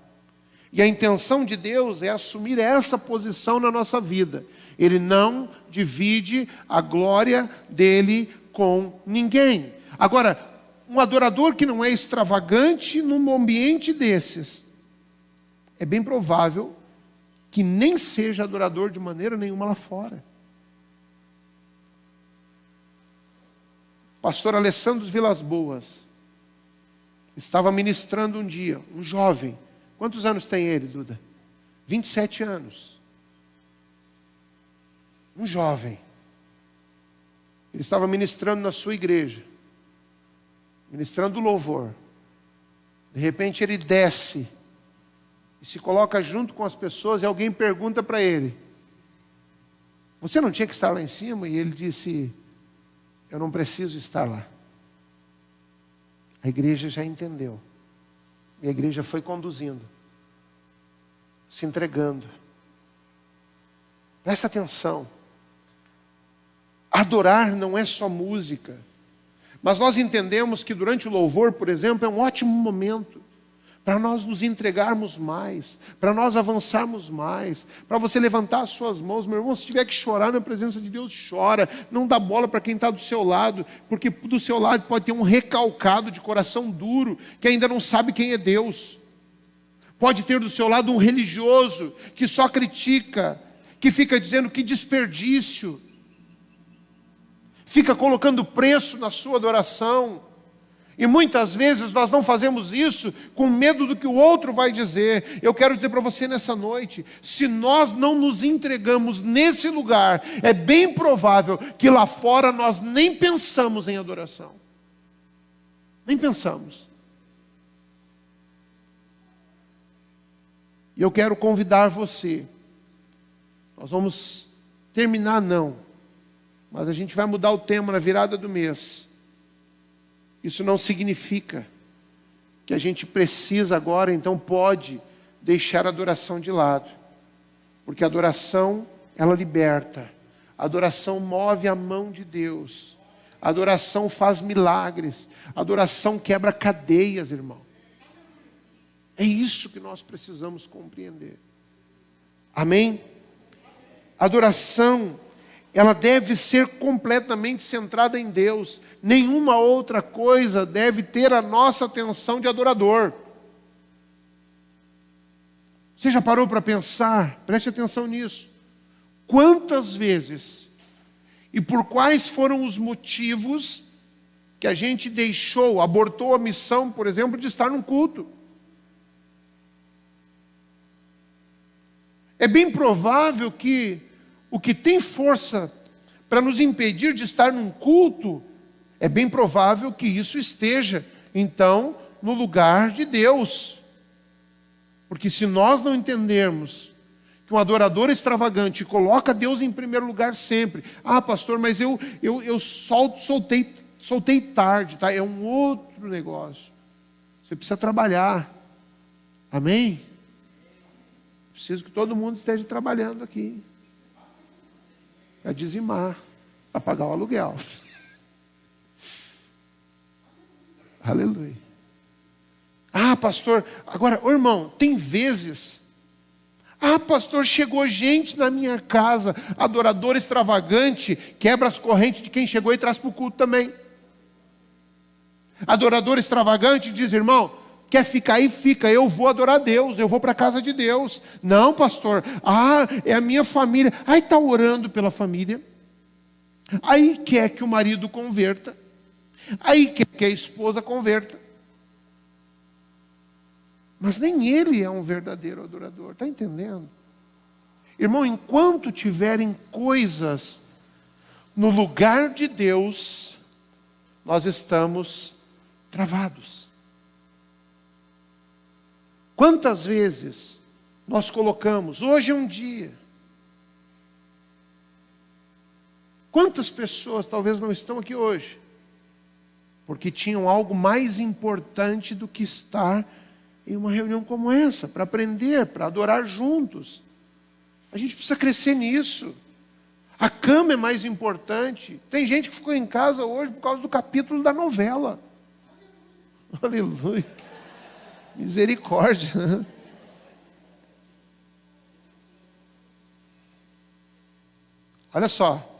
E a intenção de Deus é assumir essa posição na nossa vida. Ele não divide a glória dele com ninguém. Agora, um adorador que não é extravagante num ambiente desses, é bem provável que nem seja adorador de maneira nenhuma lá fora. Pastor Alessandro Vilas Boas estava ministrando um dia, um jovem. Quantos anos tem ele, Duda? 27 anos. Um jovem. Ele estava ministrando na sua igreja, ministrando louvor. De repente ele desce e se coloca junto com as pessoas, e alguém pergunta para ele: você não tinha que estar lá em cima? E ele disse: eu não preciso estar lá. A igreja já entendeu. E a igreja foi conduzindo, se entregando. Presta atenção. Adorar não é só música. Mas nós entendemos que durante o louvor, por exemplo, é um ótimo momento para nós nos entregarmos mais, para nós avançarmos mais, para você levantar as suas mãos. Meu irmão, se tiver que chorar na presença de Deus, chora. Não dá bola para quem está do seu lado, porque do seu lado pode ter um recalcado de coração duro, que ainda não sabe quem é Deus. Pode ter do seu lado um religioso, que só critica, que fica dizendo que desperdício, fica colocando preço na sua adoração. E muitas vezes nós não fazemos isso com medo do que o outro vai dizer. Eu quero dizer para você nessa noite, se nós não nos entregamos nesse lugar, é bem provável que lá fora nós nem pensamos em adoração. Nem pensamos. E eu quero convidar você, nós vamos terminar não, mas a gente vai mudar o tema na virada do mês. Isso não significa que a gente precisa agora, então pode deixar a adoração de lado. Porque a adoração, ela liberta. A adoração move a mão de Deus. A adoração faz milagres. A adoração quebra cadeias, irmão. É isso que nós precisamos compreender. Amém? A adoração, ela deve ser completamente centrada em Deus. Nenhuma outra coisa deve ter a nossa atenção de adorador. Você já parou para pensar? Preste atenção nisso. Quantas vezes e por quais foram os motivos que a gente deixou, abortou a missão, por exemplo, de estar num culto? É bem provável que o que tem força para nos impedir de estar num culto, é bem provável que isso esteja, então, no lugar de Deus. Porque se nós não entendermos que um adorador extravagante coloca Deus em primeiro lugar sempre. Ah, pastor, mas eu soltei tarde, tá? É um outro negócio. Você precisa trabalhar. Amém? Preciso que todo mundo esteja trabalhando aqui. Para dizimar, para pagar o aluguel. Aleluia. Ah, pastor, agora, ô irmão, tem vezes. Ah, pastor, chegou gente na minha casa, adorador extravagante, quebra as correntes de quem chegou e traz para o culto também. Adorador extravagante diz, irmão, quer ficar aí, fica, eu vou adorar Deus, eu vou para a casa de Deus. Não, pastor, é a minha família. Aí está orando pela família. Aí quer que o marido converta. Aí quer que a esposa converta. Mas nem ele é um verdadeiro adorador, está entendendo? Irmão, enquanto tiverem coisas no lugar de Deus, nós estamos travados. Quantas vezes nós colocamos, hoje é um dia. Quantas pessoas talvez não estão aqui hoje, porque tinham algo mais importante do que estar em uma reunião como essa, para aprender, para adorar juntos. A gente precisa crescer nisso. A cama é mais importante. Tem gente que ficou em casa hoje por causa do capítulo da novela. Aleluia. Misericórdia. Olha só.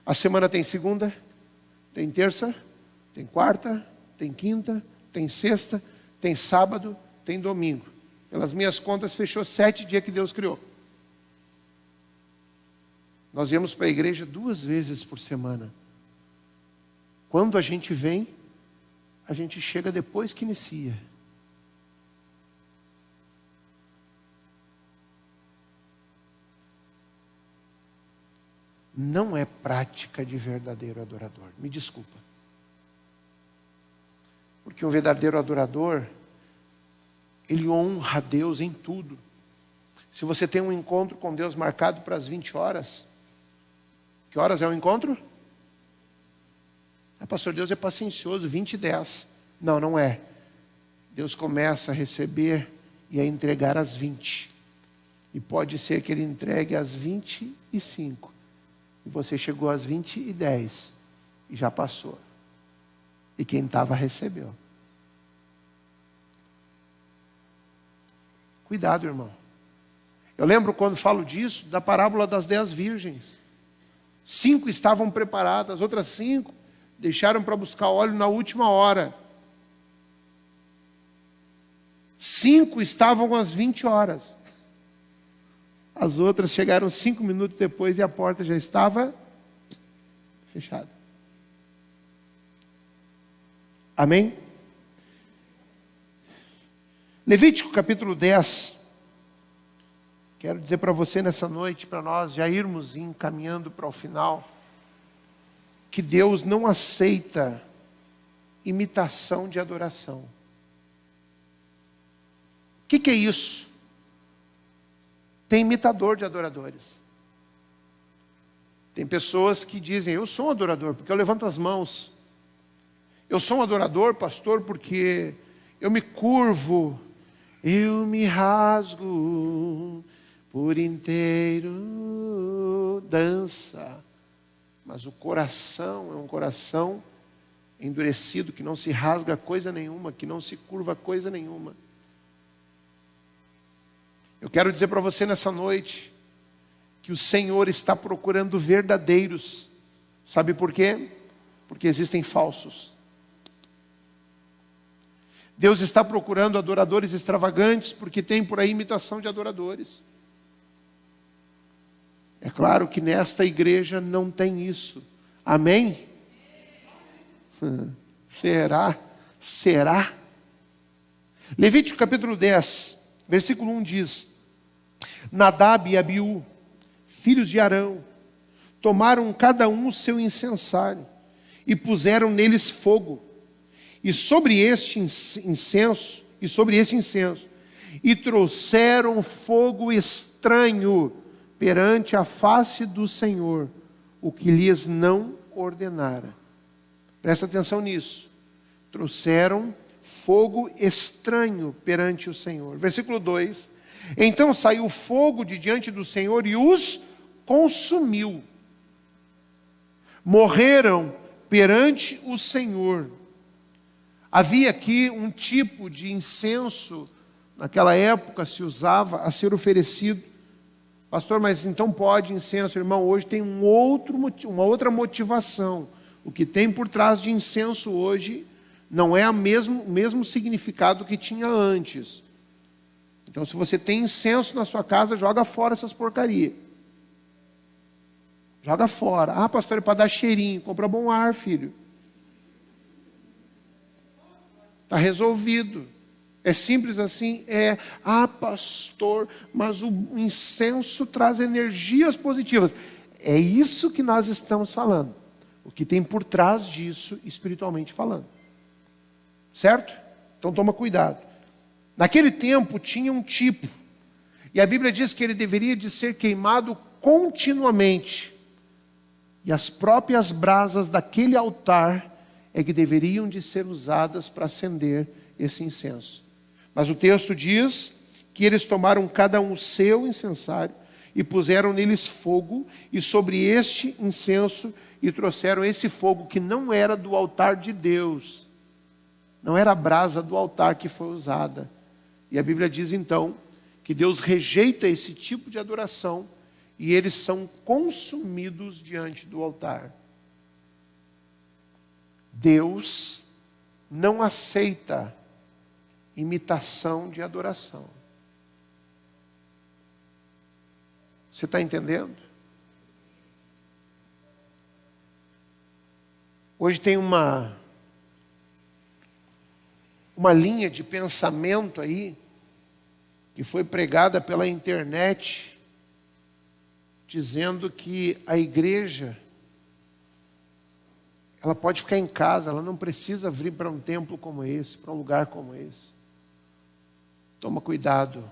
A semana tem segunda, tem terça, tem quarta, tem quinta, tem sexta, tem sábado, tem domingo. Pelas minhas contas, fechou 7 dias que Deus criou. Nós viemos para a igreja 2 vezes por semana. Quando a gente vem, a gente chega depois que inicia. Não é prática de verdadeiro adorador. Me desculpa. Porque um verdadeiro adorador, ele honra a Deus em tudo. Se você tem um encontro com Deus marcado para as 20 horas, que horas é o encontro? Ah, pastor, Deus é paciencioso, 20:10. Não, não é. Deus começa a receber e a entregar às 20. E pode ser que Ele entregue às 20:05. E você chegou às 20:10 e já passou. E quem estava recebeu. Cuidado, irmão. Eu lembro quando falo disso, da parábola das 10 virgens. 5 estavam preparadas, as outras 5 deixaram para buscar óleo na última hora. 5 estavam às 20 horas. As outras chegaram 5 minutos depois e a porta já estava fechada. Amém? Levítico capítulo 10. Quero dizer para você nessa noite, para nós já irmos encaminhando para o final, que Deus não aceita imitação de adoração. O que é isso? Tem imitador de adoradores. Tem pessoas que dizem, eu sou um adorador porque eu levanto as mãos. Eu sou um adorador, pastor, porque eu me curvo, eu me rasgo por inteiro, dança. Mas o coração é um coração endurecido, que não se rasga coisa nenhuma, que não se curva coisa nenhuma. Eu quero dizer para você nessa noite, que o Senhor está procurando verdadeiros. Sabe por quê? Porque existem falsos. Deus está procurando adoradores extravagantes, porque tem por aí imitação de adoradores. É claro que nesta igreja não tem isso. Amém? Será? Será? Levítico capítulo 10, versículo 1 diz: Nadab e Abiú, filhos de Arão, tomaram cada um o seu incensário e puseram neles fogo, e sobre este incenso, e trouxeram fogo estranho perante a face do Senhor, o que lhes não ordenara. Presta atenção nisso. Trouxeram fogo estranho perante o Senhor. Versículo 2: Então saiu fogo de diante do Senhor e os consumiu. Morreram perante o Senhor. Havia aqui um tipo de incenso, naquela época se usava a ser oferecido. Pastor, mas então pode incenso? Irmão, hoje tem uma outra motivação. O que tem por trás de incenso hoje não é o mesmo significado que tinha antes. Então, se você tem incenso na sua casa, joga fora essas porcarias. Joga fora. Ah, pastor, é para dar cheirinho. Compra bom ar, filho. Está resolvido. É simples assim? É. Ah, pastor, mas o incenso traz energias positivas. É isso que nós estamos falando. O que tem por trás disso, espiritualmente falando. Certo? Então toma cuidado. Naquele tempo tinha um tipo. E a Bíblia diz que ele deveria de ser queimado continuamente. E as próprias brasas daquele altar é que deveriam de ser usadas para acender esse incenso. Mas o texto diz que eles tomaram cada um o seu incensário e puseram neles fogo, e sobre este incenso, e trouxeram esse fogo que não era do altar de Deus. Não era a brasa do altar que foi usada. E a Bíblia diz então que Deus rejeita esse tipo de adoração e eles são consumidos diante do altar. Deus não aceita imitação de adoração. Você está entendendo? Hoje tem uma linha de pensamento aí, que foi pregada pela internet, dizendo que a igreja, ela pode ficar em casa, ela não precisa vir para um templo como esse, para um lugar como esse. Toma cuidado,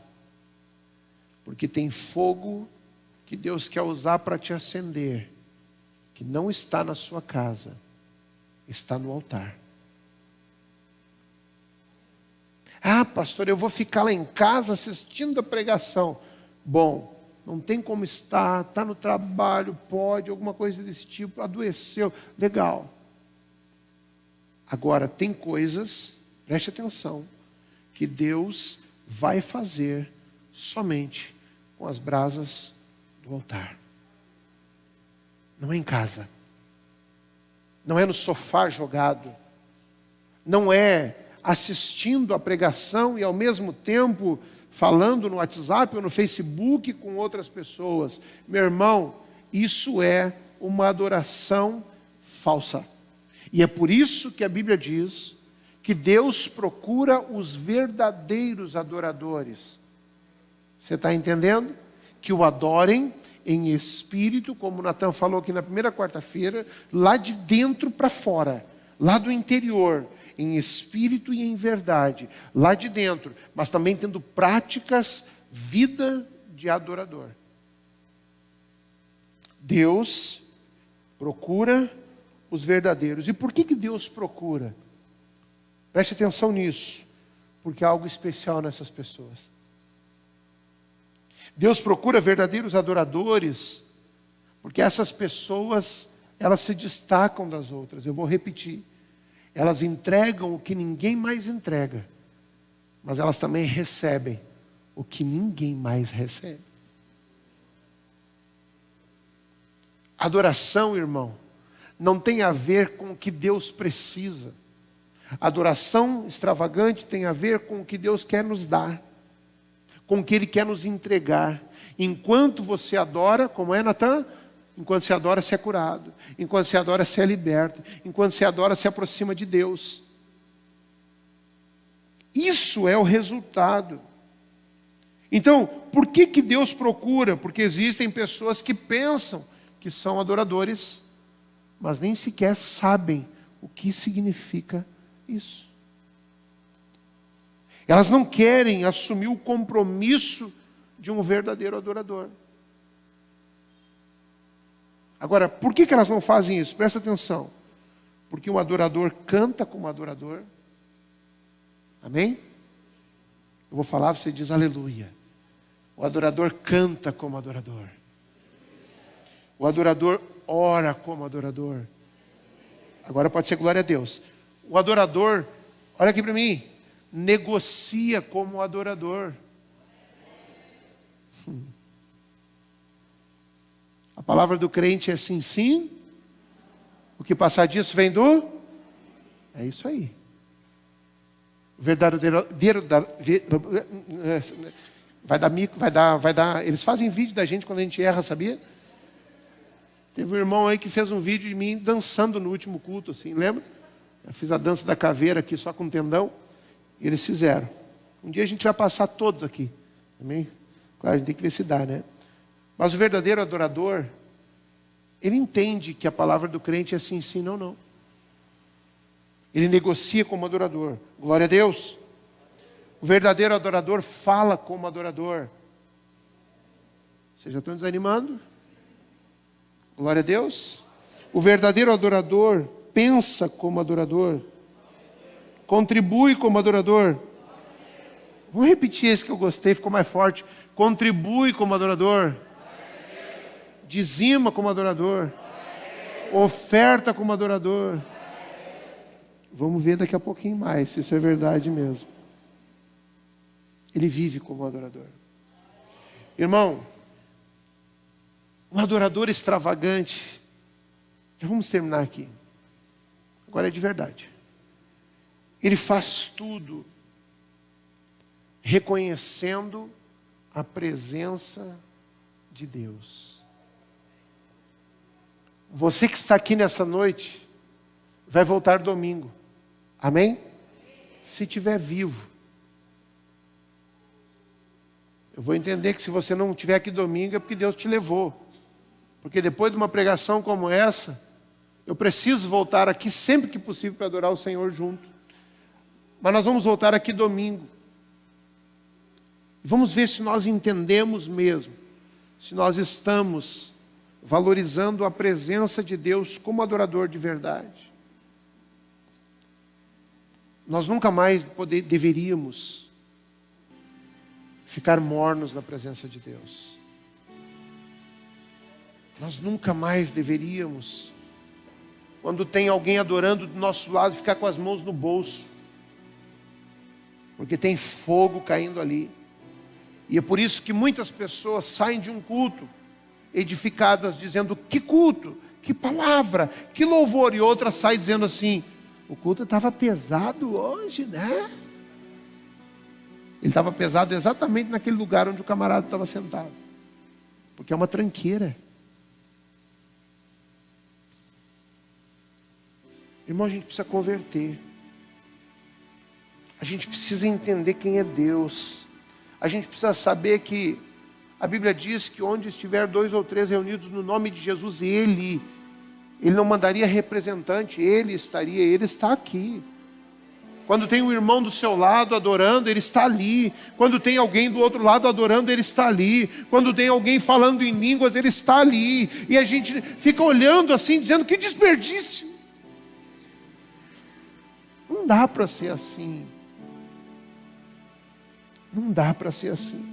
porque tem fogo que Deus quer usar para te acender, que não está na sua casa, está no altar. Ah, pastor, eu vou ficar lá em casa assistindo a pregação. Bom, não tem como estar, está no trabalho, pode, alguma coisa desse tipo, adoeceu, legal. Agora, tem coisas, preste atenção, que Deus vai fazer somente com as brasas do altar. Não é em casa. Não é no sofá jogado. Não é assistindo a pregação e ao mesmo tempo falando no WhatsApp ou no Facebook com outras pessoas. Meu irmão, isso é uma adoração falsa. E é por isso que a Bíblia diz que Deus procura os verdadeiros adoradores. Você está entendendo? Que o adorem em espírito, como o Natan falou aqui na primeira quarta-feira, lá de dentro para fora, lá do interior, em espírito e em verdade, lá de dentro, mas também tendo práticas, vida de adorador. Deus procura os verdadeiros. E por que Deus procura? Preste atenção nisso, porque há algo especial nessas pessoas. Deus procura verdadeiros adoradores, porque essas pessoas, elas se destacam das outras. Eu vou repetir. Elas entregam o que ninguém mais entrega, mas elas também recebem o que ninguém mais recebe. Adoração, irmão, não tem a ver com o que Deus precisa. Adoração extravagante tem a ver com o que Deus quer nos dar, com o que Ele quer nos entregar. Enquanto você adora, como é, Natan? Enquanto você adora, você é curado. Enquanto você adora, você é liberto. Enquanto você adora, se aproxima de Deus. Isso é o resultado. Então, por que Deus procura? Porque existem pessoas que pensam que são adoradores, mas nem sequer sabem o que significa isso. Elas não querem assumir o compromisso de um verdadeiro adorador. Agora, por que elas não fazem isso? Presta atenção. Porque um adorador canta como adorador. Amém? Eu vou falar, você diz aleluia. O adorador canta como adorador. O adorador ora como adorador. Agora pode ser glória a Deus. O adorador, olha aqui para mim, negocia como adorador. A palavra do crente é sim, sim. O que passar disso vem do? É isso aí. O verdadeiro vai dar. Eles fazem vídeo da gente quando a gente erra, sabia? Teve um irmão aí que fez um vídeo de mim dançando no último culto, assim, lembra? Eu fiz a dança da caveira aqui só com tendão. E eles fizeram. Um dia a gente vai passar todos aqui. Amém? Claro, a gente tem que ver se dá, né? Mas o verdadeiro adorador, ele entende que a palavra do crente é sim, sim, não, não. Ele negocia como adorador. Glória a Deus. O verdadeiro adorador fala como adorador. Vocês já estão desanimando? Glória a Deus. O verdadeiro adorador pensa como adorador. Contribui como adorador. Vamos repetir esse que eu gostei, ficou mais forte. Contribui como adorador. Dizima como adorador. Oferta como adorador. Vamos ver daqui a pouquinho mais, se isso é verdade mesmo. Ele vive como adorador. Irmão, um adorador extravagante. Já vamos terminar aqui. Agora é de verdade. Ele faz tudo reconhecendo a presença de Deus. Você que está aqui nessa noite, vai voltar domingo. Amém? Se estiver vivo. Eu vou entender que se você não estiver aqui domingo é porque Deus te levou. Porque depois de uma pregação como essa, eu preciso voltar aqui sempre que possível para adorar o Senhor junto. Mas nós vamos voltar aqui domingo. Vamos ver se nós entendemos mesmo. Se nós estamos valorizando a presença de Deus como adorador de verdade. Nós nunca mais deveríamos ficar mornos na presença de Deus. Nós nunca mais deveríamos, quando tem alguém adorando do nosso lado, ficar com as mãos no bolso. Porque tem fogo caindo ali. E é por isso que muitas pessoas saem de um culto edificadas dizendo: que culto, que palavra, que louvor. E outras saem dizendo assim: o culto estava pesado hoje, né? Ele estava pesado exatamente naquele lugar onde o camarada estava sentado. Porque é uma tranqueira. Irmão, a gente precisa converter. A gente precisa entender quem é Deus. A gente precisa saber que a Bíblia diz que onde estiver 2 ou 3 reunidos no nome de Jesus, Ele não mandaria representante, Ele estaria, Ele está aqui. Quando tem um irmão do seu lado adorando, ele está ali. Quando tem alguém do outro lado adorando, ele está ali. Quando tem alguém falando em línguas, ele está ali. E a gente fica olhando assim, dizendo: que desperdício. Não dá para ser assim. Não dá para ser assim.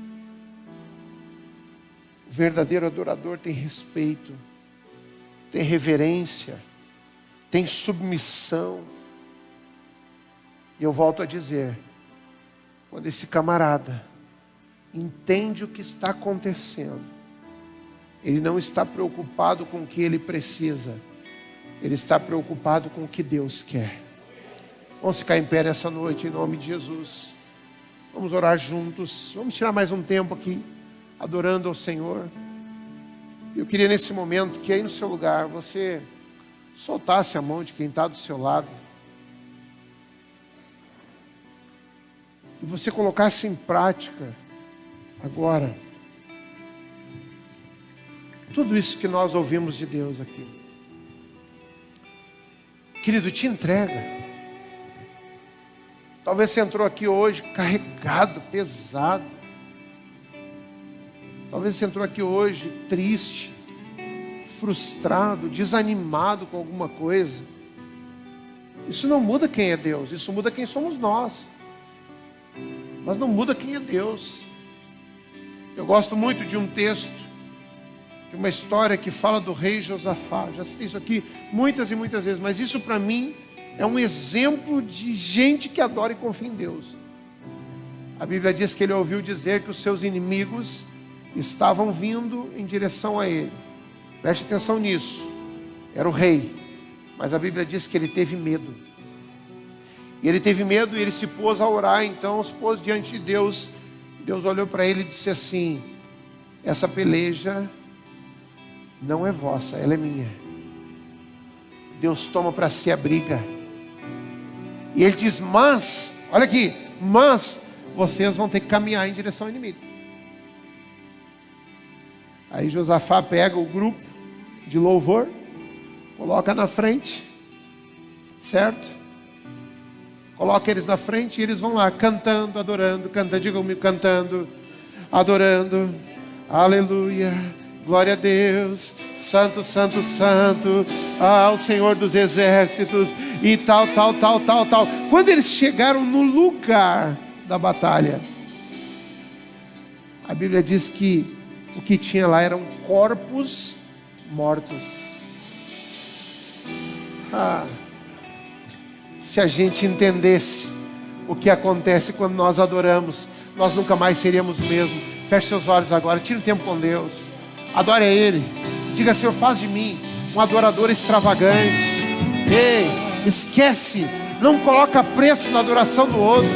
O verdadeiro adorador tem respeito, tem reverência, tem submissão. E eu volto a dizer, quando esse camarada entende o que está acontecendo, ele não está preocupado com o que ele precisa, ele está preocupado com o que Deus quer. Vamos ficar em pé nessa noite, em nome de Jesus. Vamos orar juntos, vamos tirar mais um tempo aqui, adorando ao Senhor. Eu queria nesse momento que aí no seu lugar, você soltasse a mão de quem está do seu lado, e você colocasse em prática agora tudo isso que nós ouvimos de Deus aqui. Querido, te entrega. Talvez você entrou aqui hoje carregado, pesado. Talvez você entrou aqui hoje triste, frustrado, desanimado com alguma coisa. Isso não muda quem é Deus, isso muda quem somos nós. Mas não muda quem é Deus. Eu gosto muito de um texto, de uma história que fala do rei Josafá. Já citei isso aqui muitas e muitas vezes, mas isso para mim é um exemplo de gente que adora e confia em Deus. A Bíblia diz que ele ouviu dizer que os seus inimigos estavam vindo em direção a ele. Preste atenção nisso. Era o rei, mas a Bíblia diz que ele teve medo. E ele teve medo e ele se pôs a orar. Então se pôs diante de Deus. Deus olhou para ele e disse assim: essa peleja não é vossa, ela é minha. Deus toma para si a briga. E ele diz: mas, olha aqui, mas vocês vão ter que caminhar em direção ao inimigo. Aí Josafá pega o grupo de louvor, coloca na frente, certo? Coloca eles na frente e eles vão lá cantando, adorando, cantando, diga comigo, cantando, adorando, aleluia, glória a Deus, santo, santo, santo, ao Senhor dos exércitos, e tal. Quando eles chegaram no lugar da batalha, a Bíblia diz que o que tinha lá eram corpos mortos. Se a gente entendesse o que acontece quando nós adoramos, nós nunca mais seríamos o mesmo. Feche seus olhos agora, tire um tempo com Deus, adore a Ele, diga: Senhor, faz de mim um adorador extravagante. Ei, esquece, não coloca preço na adoração do outro.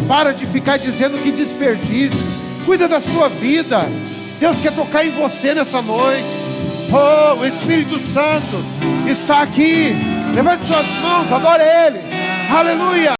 Para de ficar dizendo que desperdício. Cuida da sua vida. Deus quer tocar em você nessa noite. Oh, o Espírito Santo está aqui. Levante suas mãos, adore Ele. Aleluia.